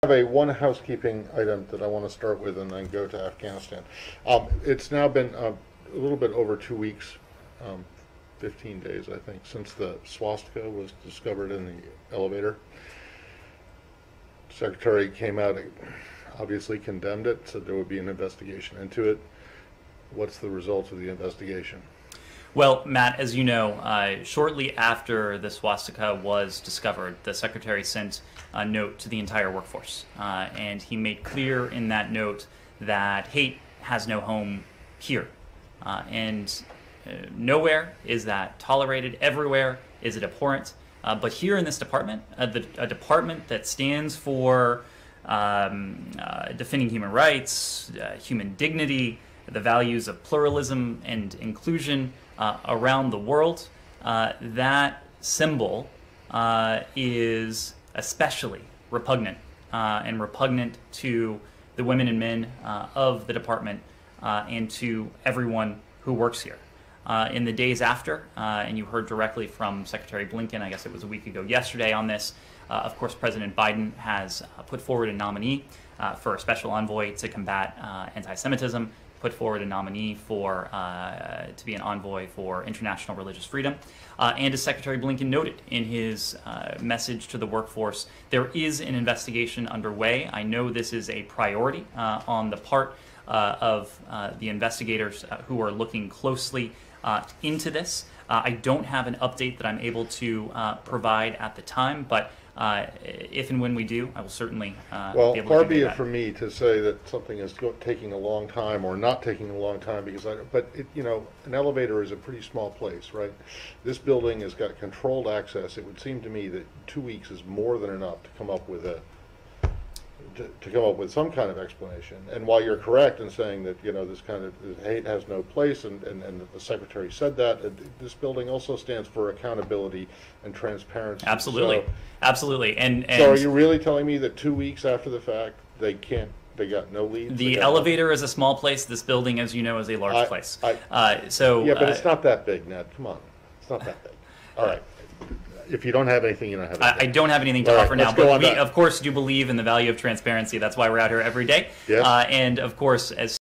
one housekeeping item that I want to start with and then go to Afghanistan. It's now been a little bit over 2 weeks, 15 days, I think, since the swastika was discovered in the elevator. Secretary came out, obviously condemned it, said there would be an investigation into it. What's the result of the investigation? Well, Matt, as you know, shortly after the swastika was discovered, the Secretary sent a note to the entire workforce. And he made clear in that note that hate has no home here. Nowhere is that tolerated. Everywhere is it abhorrent. But here in this department, a department that stands for defending human rights, human dignity, the values of pluralism and inclusion around the world, that symbol is especially repugnant and repugnant to the women and men of the department and to everyone who works here. In the days after, and you heard directly from Secretary Blinken, I guess it was a week ago yesterday on this, of course, President Biden has put forward a nominee for a special envoy to combat anti-Semitism, put forward a nominee to be an envoy for international religious freedom. And as Secretary Blinken noted in his message to the workforce, there is an investigation underway. I know this is a priority on the part of the investigators who are looking closely into this. I don't have an update that I'm able to provide at the time, but if and when we do, I will certainly be able to far be do it from me to say that something is taking a long time or not taking a long time, because an elevator is a pretty small place, right? This building has got controlled access. It would seem to me that 2 weeks is more than enough to come up with some kind of explanation. And while you're correct in saying that this kind of hate has no place, and the Secretary said that, this building also stands for accountability and transparency. Absolutely, absolutely. And so, are you really telling me that 2 weeks after the fact they got no leads? The elevator is a small place. This building, as you know, is a large place. Yeah, but it's not that big, Ned. Come on, it's not that big. All right. If you don't have anything, you don't have anything. I don't have anything to offer now, but we, of course, do believe in the value of transparency. That's why we're out here every day. Yes. And, of course, as